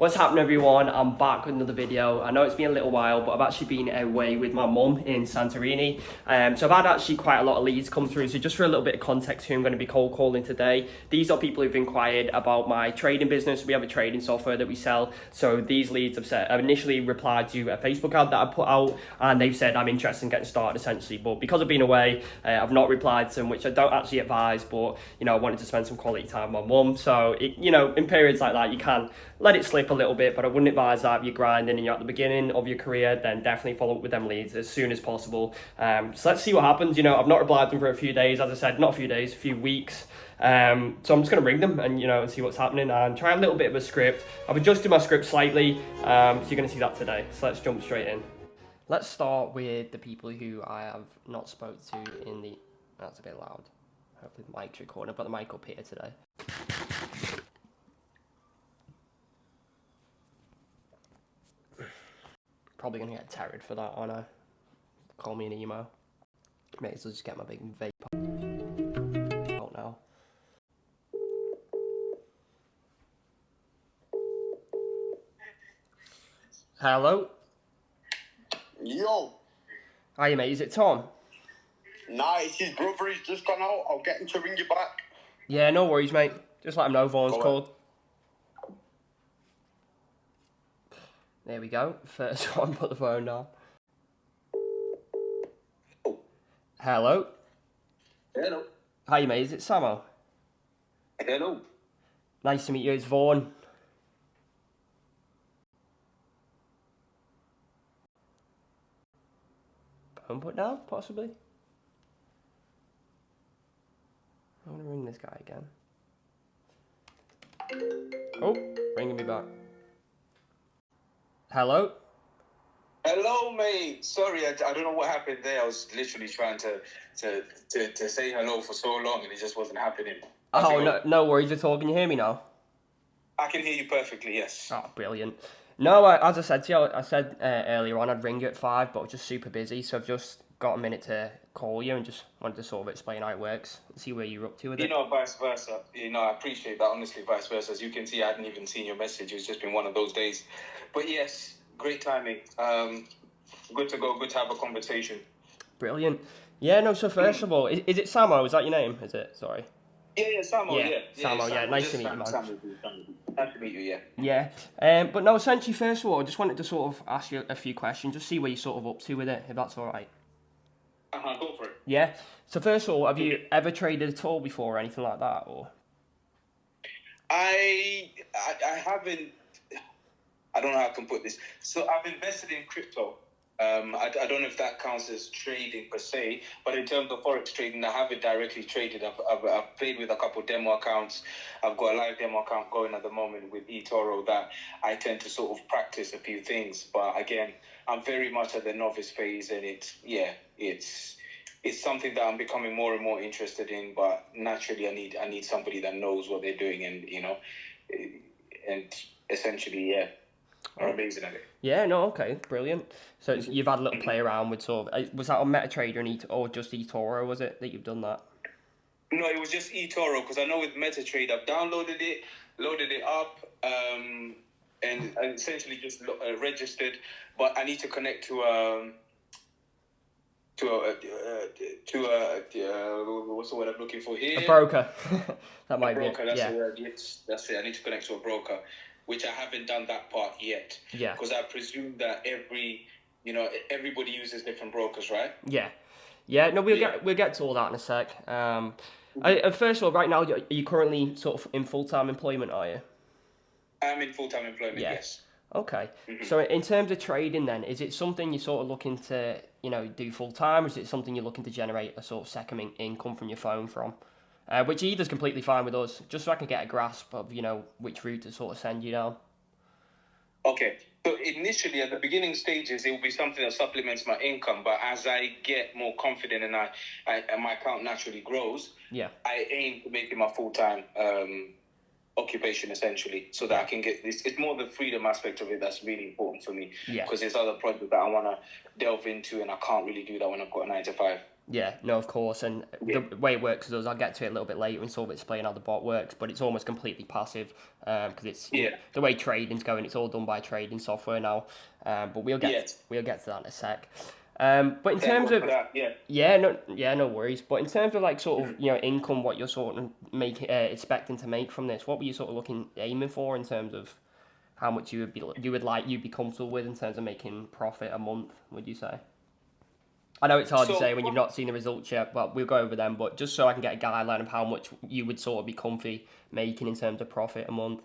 What's happening, everyone? I'm back with another video. I know it's been a little while, but I've actually been away with my mum in Santorini. So I've had actually quite a lot of leads come through. So just for a little bit of context, who I'm going to be cold calling today. These are people who've inquired about my trading business. We have a trading software that we sell. So these leads I've initially replied to a Facebook ad that I put out, and they've said I'm interested in getting started essentially. But because I've been away, I've not replied to them, which I don't actually advise. But I wanted to spend some quality time with my mum. So in periods like that, you can let it slip a little bit, but I wouldn't advise that if you're grinding and you're at the beginning of your career. Then definitely follow up with them leads as soon as possible. So let's see what happens. I've not replied to them for a few days, as I said, not a few days, a few weeks. So I'm just going to ring them and see what's happening and try a little bit of a script. I've adjusted my script slightly, so you're going to see that today. So let's jump straight in. Let's start with the people who I have not spoke to in the... That's a bit loud. Hopefully the mic's recording. I've got the mic up here today. Probably going to get terrored for that, aren't I? Call me an email. May as well just get my big vape out now. Hello? Yo. Hiya, mate. Is it Tom? Nah, it's his brother. He's just gone out. I'll get him to ring you back. Yeah, no worries, mate. Just let him know Vaughan's called. There we go. First one, put the phone down. Oh. Hello? Hello. Hiya, mate. Is it Samo? Hello. Nice to meet you. It's Vaughan. Phone put down, possibly? I'm going to ring this guy again. Oh, ringing me back. Hello? Hello, mate. Sorry, I don't know what happened there. I was literally trying to say hello for so long, and it just wasn't happening. Oh, no worries at all. Can you hear me now? I can hear you perfectly, yes. Oh, brilliant. No, as I said to you, I said earlier on I'd ring you at 5, but I was just super busy, so I've just got a minute to call you and just wanted to sort of explain how it works and see where you're up to with it. Vice versa. I appreciate that, honestly, vice versa. As you can see, I hadn't even seen your message. It's just been one of those days. But yes, great timing. Good to go. Good to have a conversation. Brilliant. Yeah, no, so first of all, is it Samo? Is that your name? Is it? Sorry. Yeah, Samo, yeah. Samo, yeah. Nice to meet you, man. Nice to meet you, yeah. Yeah. But no, essentially, first of all, I just wanted to sort of ask you a few questions, just see where you're sort of up to with it, if that's all right. Go for it. Yeah. So first of all, have you ever traded at all before or anything like that, or? I haven't. I don't know how I can put this. So I've invested in crypto. I don't know if that counts as trading per se, but in terms of forex trading, I haven't directly traded. I've played with a couple demo accounts. I've got a live demo account going at the moment with eToro that I tend to sort of practice a few things. But again, I'm very much at the novice phase, and it's something that I'm becoming more and more interested in. But naturally, I need somebody that knows what they're doing, and essentially, are amazing at it. Yeah, no, okay, brilliant. So you've had a little play around with sort of, was that on MetaTrader and or just eToro, was it, that you've done that? No, it was just eToro, because I know with MetaTrader, I've downloaded it, loaded it up, and essentially just registered, but I need to connect to what's the word I'm looking for here? A broker. That might be broker, it. that's the word. Yes, that's it. I need to connect to a broker, which I haven't done that part yet. Yeah. Because I presume that everybody uses different brokers, right? Yeah. Yeah, no, we'll get to all that in a sec. First of all, right now, are you currently sort of in full-time employment, are you? I'm in full-time employment, yes. Okay. Mm-hmm. So in terms of trading then, is it something you're sort of looking to, do full-time, or is it something you're looking to generate a sort of second income from your phone from? Which either's completely fine with us, just so I can get a grasp of, which route to sort of send you down. Okay. So initially, at the beginning stages, it will be something that supplements my income. But as I get more confident and my account naturally grows, I aim to make it my full-time occupation, essentially, so that I can get this. It's more the freedom aspect of it that's really important for me. Because there's other projects that I want to delve into, and I can't really do that when I've got a 9 to 5. Yeah, no, of course, and Yeah. the way it works is I'll get to it a little bit later and sort of explain how the bot works, but it's almost completely passive because it's Yeah. the way trading's going. It's all done by trading software now, but Yes. we'll get to that in a sec. But in Thank terms God of for that. Yeah. no worries. But in terms of like sort of income, what you're sort of expecting to make from this, what were you sort of aiming for in terms of how much you'd be comfortable with in terms of making profit a month? Would you say? I know it's hard to So, say when you've not seen the results yet, but we'll go over them. But just so I can get a guideline of how much you would sort of be comfy making in terms of profit a month.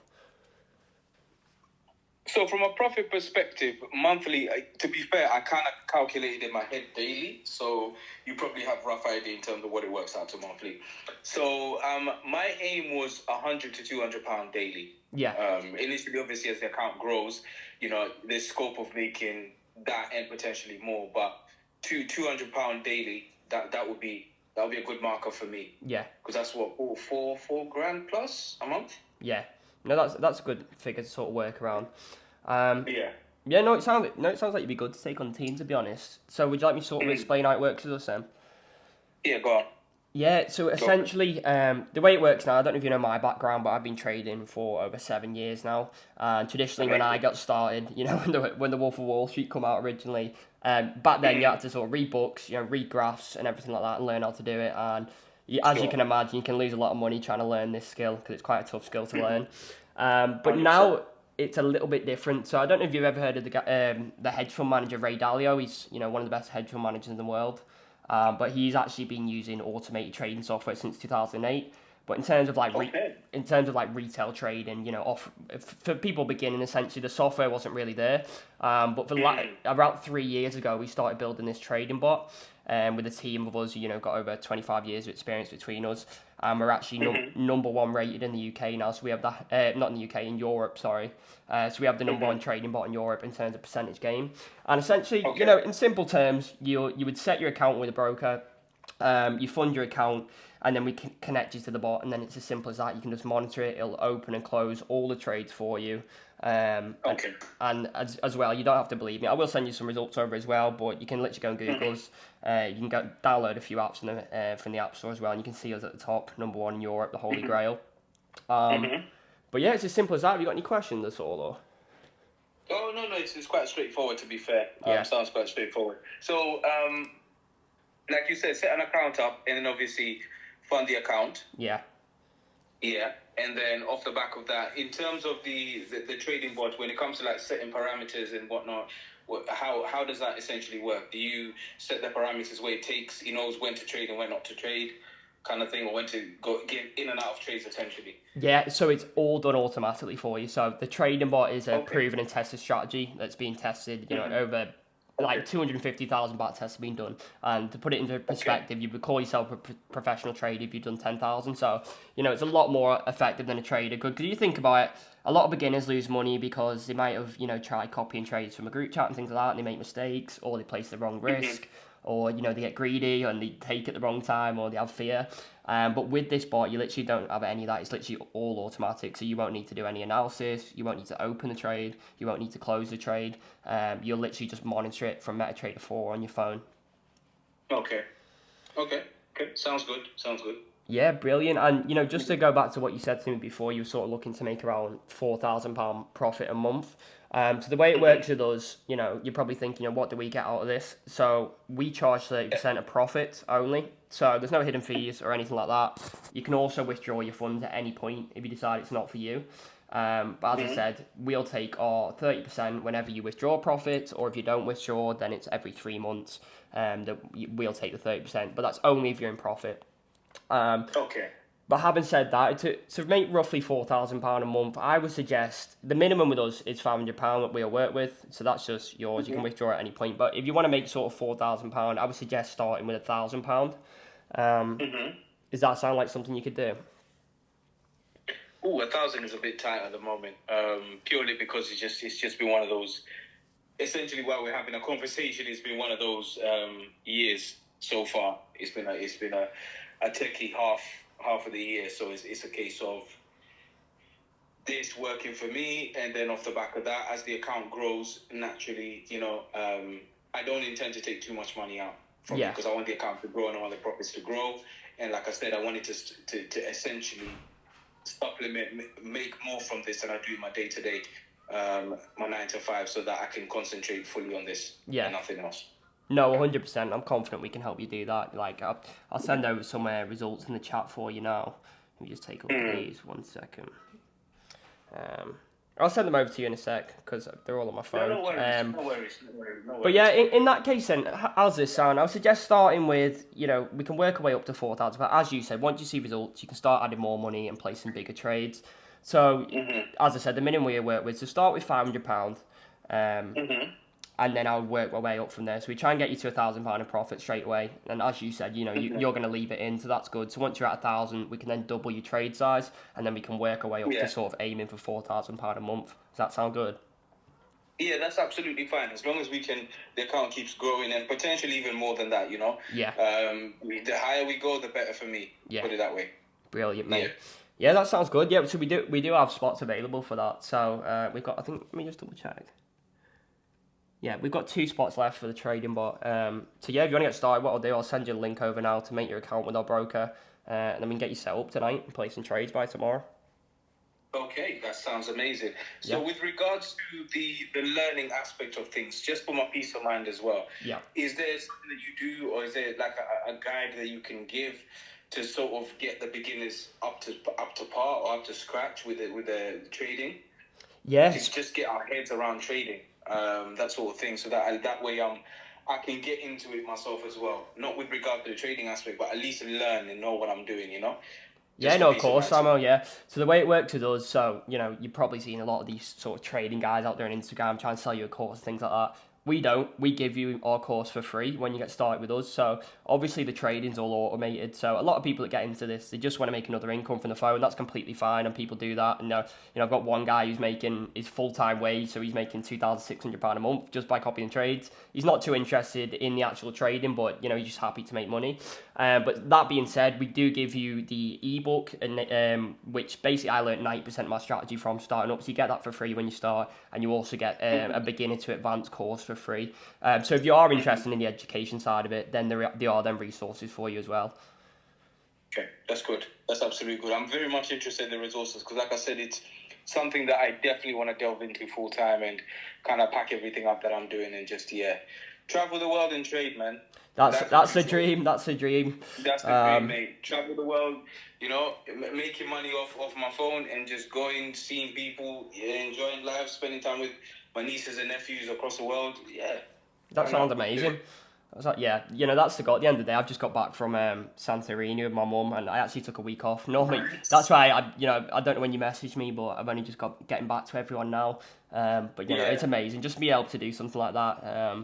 So from a profit perspective, monthly, to be fair, I kind of calculated in my head daily. So you probably have a rough idea in terms of what it works out to monthly. So my aim was £100 to £200 daily. Yeah. Initially, obviously, as the account grows, there's scope of making that and potentially more. But £200 daily, that would be a good marker for me. Yeah. Because that's what, four grand plus a month. Yeah. No, that's a good figure to sort of work around. Yeah. Yeah, no, it sounds like you'd be good to take on the team, to be honest. So would you like me to sort of explain how it works with us then? Yeah, go on. Yeah, so essentially, the way it works now, I don't know if you know my background, but I've been trading for over 7 years now. And traditionally, when I got started, when the Wolf of Wall Street come out originally, back then you had to sort of read books, read graphs and everything like that, and learn how to do it. And as you can imagine, you can lose a lot of money trying to learn this skill because it's quite a tough skill to learn. But now it's a little bit different. So I don't know if you've ever heard of the hedge fund manager Ray Dalio. He's one of the best hedge fund managers in the world. But he's actually been using automated trading software since 2008. But in terms of retail trading, for people beginning, essentially the software wasn't really there. But for about 3 years ago, we started building this trading bot with a team of us who got over 25 years of experience between us. We're actually number one rated in the UK now. So we have that, not in the UK, in Europe, sorry. So we have the number one trading bot in Europe in terms of percentage gain. And essentially, in simple terms, you would set your account with a broker, you fund your account, and then we can connect you to the bot, and then it's as simple as that. You can just monitor it. It'll open and close all the trades for you. And as well, you don't have to believe me. I will send you some results over as well, but you can literally go and Google us. You can go download a few apps from the App Store as well, and you can see us at the top, number one in Europe, the Holy Grail. But yeah, it's as simple as that. Have you got any questions at all? Or? Oh, no, it's quite straightforward, to be fair. Yeah. Sounds quite straightforward. So, like you said, set an account up and then obviously fund the account. Yeah. Yeah, and then off the back of that, in terms of the trading bot, when it comes to like setting parameters and whatnot, how does that essentially work? Do you set the parameters where it takes, he knows when to trade and when not to trade, kind of thing, or when to get in and out of trades essentially? Yeah, so it's all done automatically for you. So the trading bot is a proven and tested strategy that's being tested, over like 250,000 bot tests have been done. And to put it into perspective, you would call yourself a professional trader if you've done 10,000. So, it's a lot more effective than a trader. Because you think about it, a lot of beginners lose money because they might have, tried copying trades from a group chat and things like that, and they make mistakes, or they place the wrong risk, or, they get greedy and they take it the wrong time, or they have fear. But with this bot, you literally don't have any of that. It's literally all automatic, so you won't need to do any analysis. You won't need to open the trade. You won't need to close the trade. You'll literally just monitor it from MetaTrader 4 on your phone. Okay. Sounds good. Yeah, brilliant. And, just to go back to what you said to me before, you were sort of looking to make around £4,000 profit a month. So the way it works with us, you're probably thinking, what do we get out of this? So we charge 30% of profit only. So there's no hidden fees or anything like that. You can also withdraw your funds at any point if you decide it's not for you. But as I said, we'll take our 30% whenever you withdraw profit, or if you don't withdraw, then it's every 3 months that we'll take the 30%. But that's only if you're in profit. But having said that, to make roughly £4,000 a month, I would suggest the minimum with us is £500 that we'll work with. So that's just yours. You can withdraw at any point. But if you want to make sort of £4,000, I would suggest starting with £1,000. Does that sound like something you could do? Oh, 1,000 is a bit tight at the moment. Purely because it's just been one of those. Essentially, while we're having a conversation, it's been one of those years so far. It's been a techie half of the year, so it's a case of this working for me, and then off the back of that, as the account grows naturally, I don't intend to take too much money out. from Yeah. because I want the account to grow and I want the profits to grow. And like I said, I wanted to essentially supplement, make more from this than I do in my day-to-day, my 9 to 5, so that I can concentrate fully on this Yeah. and nothing else. No, 100%. I'm confident we can help you do that. Like, I'll send over some results in the chat for you now. Let me just take a look at these. 1 second. I'll send them over to you in a sec because they're all on my phone. No worries. No worries. But yeah, in that case then, how's this sound? I would suggest starting with, we can work our way up to 4,000. But as you said, once you see results, you can start adding more money and placing bigger trades. So, as I said, the minimum we work with, so start with £500. And then I'll work my way up from there. So we try and get you to £1,000 in profit straight away. And as you said, you're going to leave it in, so that's good. So once you're at 1,000, we can then double your trade size, and then we can work our way up to sort of aiming for £4,000 a month. Does that sound good? Yeah, that's absolutely fine. As long as the account keeps growing and potentially even more than that, Yeah. The higher we go, the better for me. Yeah. Put it that way. Brilliant, mate. Yeah, that sounds good. Yeah, so we do have spots available for that. So we've got, I think, let me just double check. Yeah, we've got 2 spots left for the trading bot. So yeah, if you want to get started, what I'll do, I'll send you a link over now to make your account with our broker, and then we can get you set up tonight and play some trades by tomorrow. Okay, that sounds amazing. So with regards to the learning aspect of things, just for my peace of mind as well, is there something that you do, or is there like a guide that you can give to sort of get the beginners up to par or up to scratch with the trading? Yes. To just get our heads around trading, that sort of thing, so that way I can get into it myself as well. Not with regard to the trading aspect, but at least learn and know what I'm doing, Yeah, no, of course, Samuel, yeah. So the way it works with us, so, you've probably seen a lot of these sort of trading guys out there on Instagram trying to sell you a course, things like that. We don't. We give you our course for free when you get started with us. So obviously the trading's all automated. So a lot of people that get into this, they just want to make another income from the phone. That's completely fine, and people do that. And I've got one guy who's making his full-time wage, so he's making £2,600 a month just by copying trades. He's not too interested in the actual trading, but he's just happy to make money. But that being said, we do give you the ebook, and which basically I learned 90% of my strategy from starting up. So you get that for free when you start, and you also get a beginner to advanced course for free. So if you are interested in the education side of it, then there are then resources for you as well. Okay, that's good. That's absolutely good. I'm very much interested in the resources because, like I said, it's something that I definitely want to delve into full time and kind of pack everything up that I'm doing and just travel the world and trade, man. That's the dream. That's the dream. That's the dream, mate. Travel the world, making money off my phone and just going, seeing people, enjoying life, spending time with my nieces and nephews across the world. Yeah. That sounds amazing. That's the goal. At the end of the day, I've just got back from Santorini with my mum, and I actually took a week off. Normally, that's why I don't know when you messaged me, but I've only just got getting back to everyone now. But it's amazing just to be able to do something like that.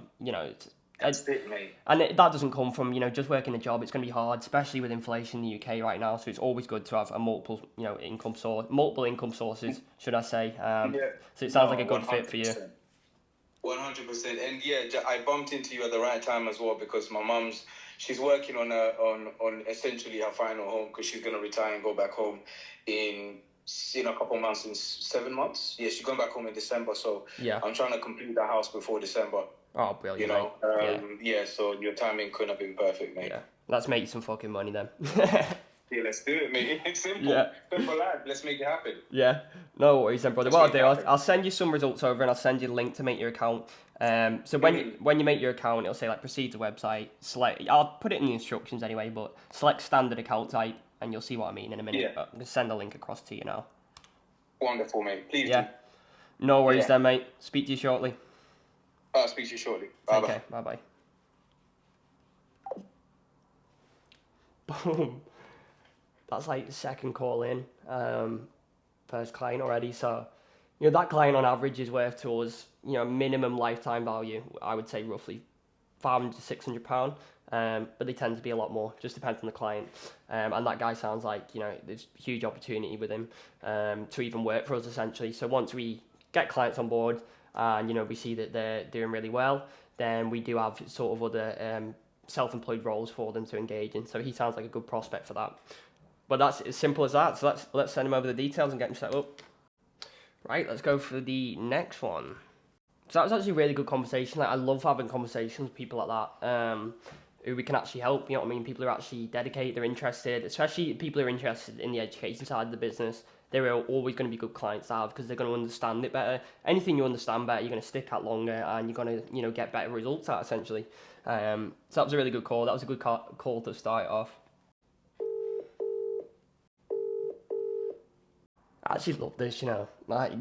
That's it, mate. And that doesn't come from just working a job. It's going to be hard, especially with inflation in the UK right now. So it's always good to have a multiple income sources, should I say? So it sounds like a good 100%. fit for you. 100%. And I bumped into you at the right time as well because my mum's she's working on essentially her final home because she's going to retire and go back home in a couple of months, in 7 months. Yeah, she's going back home in December. So I'm trying to complete the house before December. Oh, brilliant, so your timing couldn't have been perfect, mate. Yeah, let's make you some fucking money then. Yeah, let's do it, mate. It's simple. Yeah. Simple life. Let's make it happen. Yeah, no worries then, brother. What I'll do, I'll send you some results over and I'll send you the link to make your account. So when you make your account, it'll say like proceed to website. Select. I'll put it in the instructions anyway, but select standard account type and you'll see what I mean in a minute. Yeah. I'm gonna send the link across to you now. Wonderful, mate. Please do. No worries then, mate. Speak to you shortly. I'll speak to you shortly. Bye-bye. Okay, bye-bye. Boom. That's like the second call in. First client already. So, that client on average is worth to us, minimum lifetime value, I would say roughly £500 to £600. But they tend to be a lot more. Just depends on the client. And that guy sounds like, there's huge opportunity with him to even work for us essentially. So once we get clients on board, and we see that they're doing really well, then we do have sort of other self-employed roles for them to engage in. So he sounds like a good prospect for that. But that's as simple as that. So let's send him over the details and get him set up. Right, let's go for the next one. So that was actually a really good conversation. Like, I love having conversations with people like that. who we can actually help. You know what I mean? People who are actually dedicated, they're interested, especially people who are interested in the education side of the business. They're always going to be good clients to have because they're going to understand it better. Anything you understand better, you're going to stick at longer and you're going to, you know, get better results at essentially. So that was a really good call. That was a good call to start off. I actually love this, you know, like,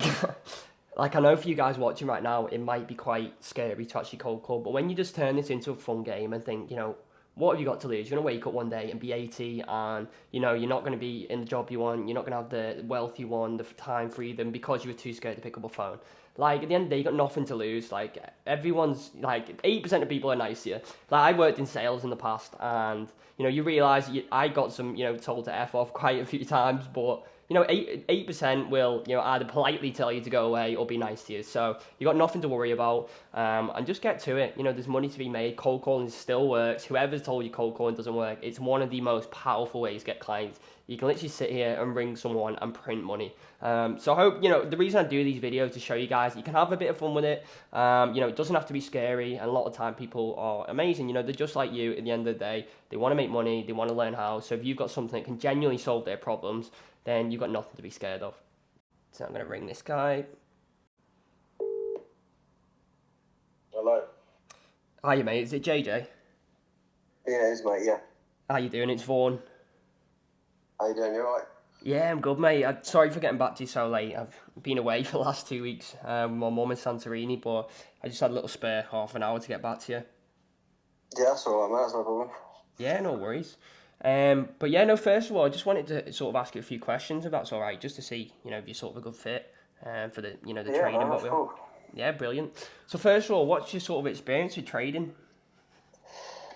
like I know for you guys watching right now, it might be quite scary to actually cold call, but when you just turn this into a fun game and think, you know, what have you got to lose? You're going to wake up one day and be 80 and, you know, you're not going to be in the job you want, you're not going to have the wealth you want, the time freedom because you were too scared to pick up a phone. Like, at the end of the day, you got nothing to lose. Like, everyone's, like, 80% of people are nice to you. Like, I worked in sales in the past and, you know, you realise I got some, you know, told to F off quite a few times, but you know, 8% will, you know, either politely tell you to go away or be nice to you. So you got nothing to worry about, and just get to it. You know, there's money to be made. Cold calling still works. Whoever's told you cold calling doesn't work, it's one of the most powerful ways to get clients. You can literally sit here and ring someone and print money. So I hope, you know, the reason I do these videos to show you guys, you can have a bit of fun with it. You know, it doesn't have to be scary. And a lot of time people are amazing. You know, they're just like you at the end of the day. They want to make money. They want to learn how. So if you've got something that can genuinely solve their problems, then you've got nothing to be scared of. So I'm going to ring this guy. Hello. Hiya, mate. Is it JJ? Yeah, it is, mate, yeah. How you doing? It's Vaughan. How you doing? You alright? Yeah, I'm good, mate. I'm sorry for getting back to you so late. I've been away for the last 2 weeks with my mum in Santorini, but I just had a little spare half an hour to get back to you. Yeah, that's alright, mate. That's no problem. Yeah, no worries. But yeah, no, first of all, I just wanted to sort of ask you a few questions, if that's all right, just to see, you know, if you're sort of a good fit for the, you know, the training. Yeah, that's cool. Yeah, brilliant. So first of all, what's your sort of experience with trading?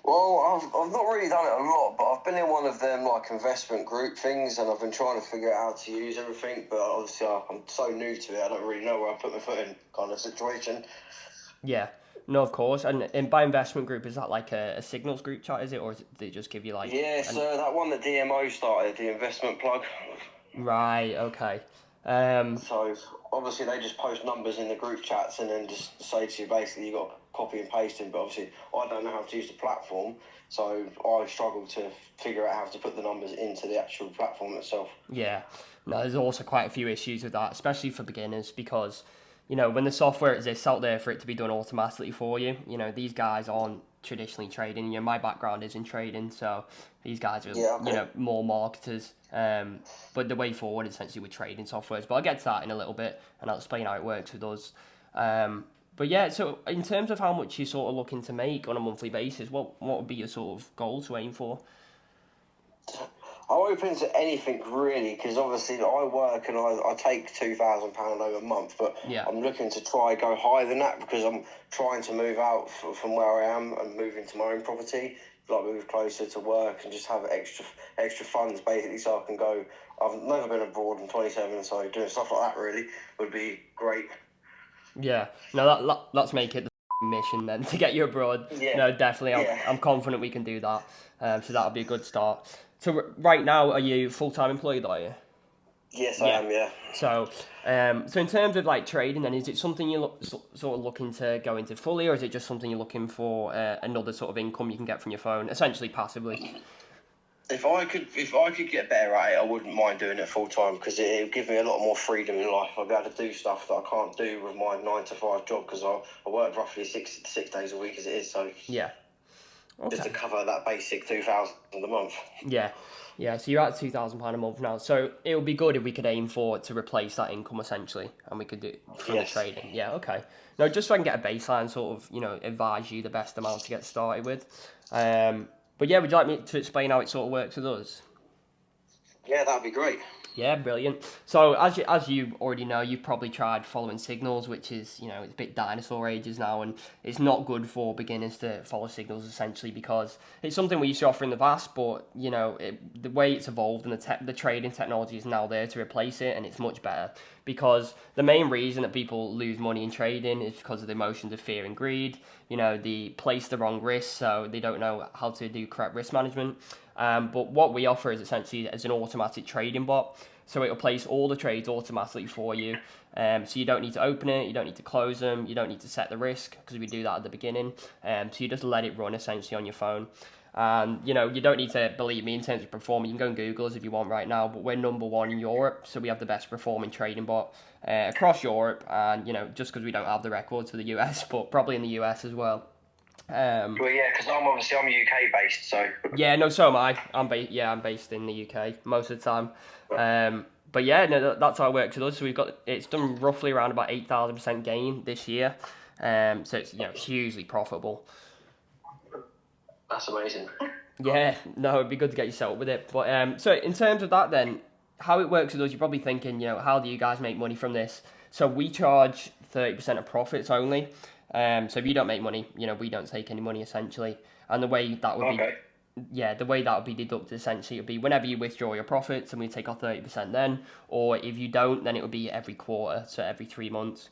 Well, I've not really done it a lot, but I've been in one of them, like, investment group things, and I've been trying to figure out how to use everything, but obviously I'm so new to it, I don't really know where I put my foot in kind of situation. Yeah. No, of course. And by investment group, is that like a signals group chat, is it? Or do they just give you like... Yeah, so that one that DMO started, the investment plug. Right, okay. So obviously they just post numbers in the group chats and then just say to you basically you got to copy and paste them. But obviously I don't know how to use the platform, so I struggle to figure out how to put the numbers into the actual platform itself. Yeah. No, there's also quite a few issues with that, especially for beginners, because, you know, when the software exists out there for it to be done automatically for you, you know, these guys aren't traditionally trading. You know, my background is in trading, so these guys are, you know, more marketers. But the way forward is essentially with trading softwares. But I'll get to that in a little bit, and I'll explain how it works with us. But yeah, so in terms of how much you're sort of looking to make on a monthly basis, what would be your sort of goal to aim for? I'm open to anything really, because obviously I work and I take £2,000 over a month, but Yeah. I'm looking to try go higher than that because I'm trying to move out from where I am and move into my own property, like move closer to work and just have extra funds basically, so I can go. I've never been abroad. I'm 27, so doing stuff like that really would be great. Yeah, no, let's make it the mission then to get you abroad. Yeah. No, definitely, I'm confident we can do that. So that'll be a good start. So right now, are you full-time employed, are you? Yes, I am, yeah. So, so in terms of like trading, then is it something you're sort of looking to go into fully, or is it just something you're looking for another sort of income you can get from your phone, essentially passively? If I could get better at it, I wouldn't mind doing it full time because it would give me a lot more freedom in life. I'd be able to do stuff that I can't do with my 9-to-5 job because I work roughly six days a week as it is. So Yeah. Okay. just to cover that basic 2,000 a month. Yeah. Yeah, so you're at £2,000 a month now. So it would be good if we could aim for to replace that income essentially, and we could do it from the trading. Yeah, okay. No, just so I can get a baseline, sort of, you know, advise you the best amount to get started with. But yeah, would you like me to explain how it sort of works with us? Yeah, that'd be great. Yeah, brilliant. So as you already know, you've probably tried following signals, which is, you know, it's a bit dinosaur ages now, and it's not good for beginners to follow signals essentially because it's something we used to offer in the past, but you know, the way it's evolved and the trading technology is now there to replace it, and it's much better because the main reason that people lose money in trading is because of the emotions of fear and greed. You know, they place the wrong risk, so they don't know how to do correct risk management. But what we offer is essentially as an automatic trading bot. So it'll place all the trades automatically for you. So you don't need to open it, you don't need to close them, you don't need to set the risk, because we do that at the beginning. So you just let it run essentially on your phone. And, you know, you don't need to believe me in terms of performing. You can go and Google us if you want right now, but we're number one in Europe, so we have the best performing trading bot across Europe. And, you know, just because we don't have the records for the US, but probably in the US as well. Well, yeah, because I'm UK based, so. Yeah, no, so am I. I'm based in the UK most of the time. But yeah, no, that's how it works with us. So it's done roughly around about 8,000% gain this year. So it's, you know, hugely profitable. That's amazing. Yeah, no, it'd be good to get you set up with it. But so in terms of that then, how it works with us, you're probably thinking, you know, how do you guys make money from this? So we charge 30% of profits only. So if you don't make money, you know, we don't take any money essentially. And the way that would be, the way that would be deducted essentially would be whenever you withdraw your profits and we take off 30% then, or if you don't, then it would be every quarter, so every 3 months.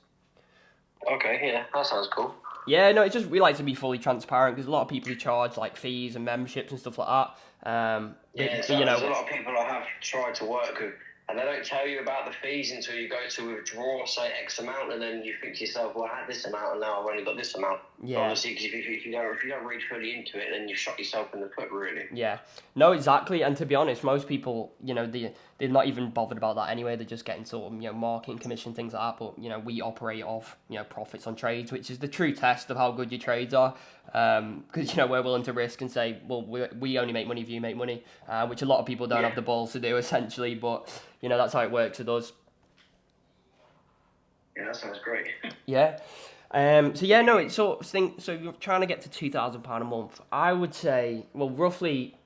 Okay, yeah, that sounds cool. Yeah, no, it's just we like to be fully transparent because a lot of people who charge like fees and memberships and stuff like that. So you know, there's a lot of people I have tried to work with, and they don't tell you about the fees until you go to withdraw, say X amount, and then you think to yourself, well, I had this amount, and now I've only got this amount. Yeah. Obviously, because if you don't read fully into it, then you shot yourself in the foot, really. Yeah. No, exactly. And to be honest, most people, you know, they're not even bothered about that anyway. They're just getting sort of, you know, marketing commission, things like that. But, you know, we operate off, you know, profits on trades, which is the true test of how good your trades are. Because, you know, we're willing to risk and say, well, we only make money if you make money, which a lot of people don't have the balls to do, essentially. But, you know, that's how it works with us. Yeah, that sounds great. Yeah. So yeah, no, it's sort of thing. So you're trying to get to £2,000 a month. I would say, well, roughly,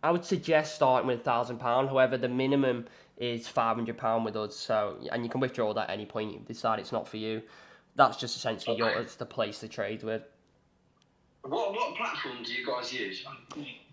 I would suggest starting with £1,000. However, the minimum is £500 with us. So, and you can withdraw that at any point you decide it's not for you. That's just essentially yours to place the trade with. What platform do you guys use?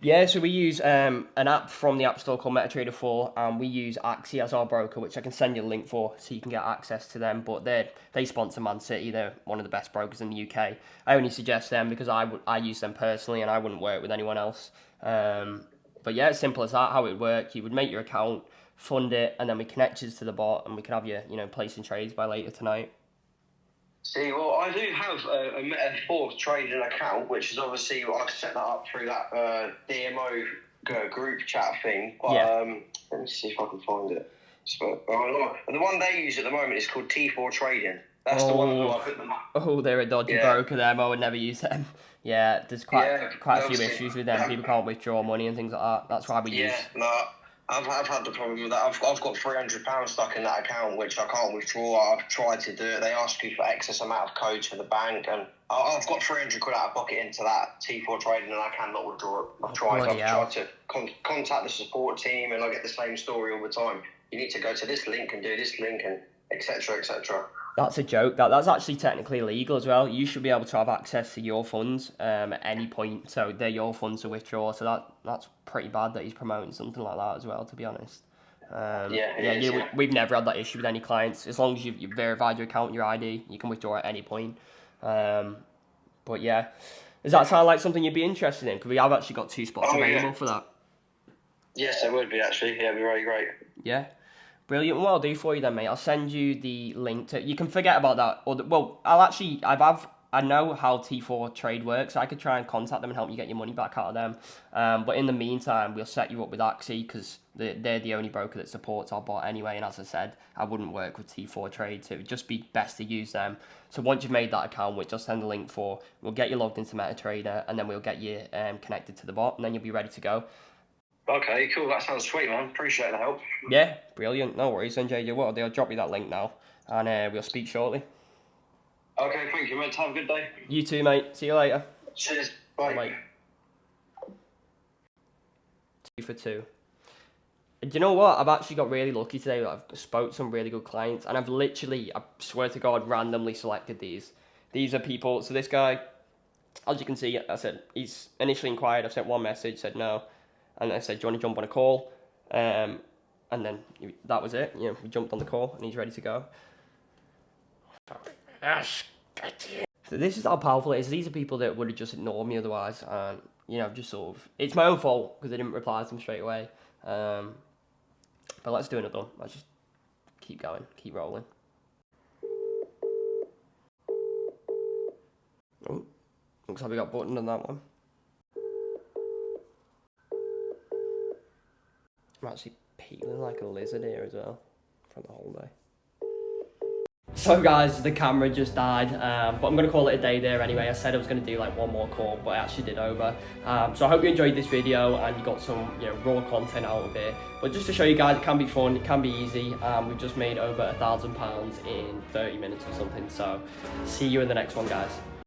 Yeah, so we use an app from the App Store called MetaTrader 4, and we use Axie as our broker, which I can send you a link for so you can get access to them. But they sponsor Man City. They're one of the best brokers in the UK. I only suggest them because I use them personally and I wouldn't work with anyone else. But yeah, it's simple as that, how it would work. You would make your account, fund it, and then we connect you to the bot, and we can have you, you know, placing trades by later tonight. See, well, I do have a Meta4 trading account, which is obviously, I've set that up through that DMO group chat thing. But, let me see if I can find it. And the one they use at the moment is called T4 Trading. That's the one that I put them up. Oh, they're a dodgy broker, them. I would never use them. Yeah, there's quite a few issues with them. People can't withdraw money and things like that. That's why we use. Yeah, no, I've had the problem with that. I've got £300 stuck in that account, which I can't withdraw. I've tried to do it. They ask you for excess amount of codes for the bank, and I've got 300 quid out of pocket into that T4 trading, and I cannot withdraw it. I've tried to contact the support team, and I get the same story all the time. You need to go to this link and do this link, and etc. etc. That's a joke. That's actually technically illegal as well. You should be able to have access to your funds at any point. So they're your funds to withdraw. So that's pretty bad that he's promoting something like that as well, to be honest. We've never had that issue with any clients. As long as you've verified your account and your ID, you can withdraw at any point. But yeah, does that sound like something you'd be interested in? Because we have actually got 2 spots available for that. Yes, it would be actually. Yeah, it'd be really great. Yeah. Brilliant. What I'll do for you then, mate, I'll send you the link to. You can forget about that. I know how T4 Trade works. So I could try and contact them and help you get your money back out of them. But in the meantime, we'll set you up with Axie because they're the only broker that supports our bot anyway. And as I said, I wouldn't work with T4 Trade, so it would just be best to use them. So once you've made that account, which I'll send the link for, we'll get you logged into MetaTrader, and then we'll get you connected to the bot, and then you'll be ready to go. Okay, cool. That sounds sweet, man. Appreciate the help. Yeah, brilliant. No worries, NJ. What I'll do, I'll drop you that link now, and we'll speak shortly. Okay, thank you, mate. Have a good day. You too, mate. See you later. Cheers. Bye. Bye. 2 for 2. Do you know what? I've actually got really lucky today. I've spoke to some really good clients, and I swear to God, randomly selected these. These are people. So this guy, as you can see, I said he's initially inquired. I've sent one message, said no. And I said, do you want to jump on a call? And then that was it. You know, we jumped on the call and he's ready to go. So this is how powerful it is. These are people that would have just ignored me otherwise. And, you know, just sort of... It's my own fault because I didn't reply to them straight away. But let's do another one. Let's just keep going, keep rolling. Oh, looks like we got buttoned on that one. I'm actually peeling like a lizard here as well from the whole day. So guys, the camera just died, but I'm going to call it a day there anyway. I said I was going to do like one more call, but I actually did over. So I hope you enjoyed this video and you got some raw content out of it. But just to show you guys, it can be fun, it can be easy. We've just made over £1,000 in 30 minutes or something. So see you in the next one, guys.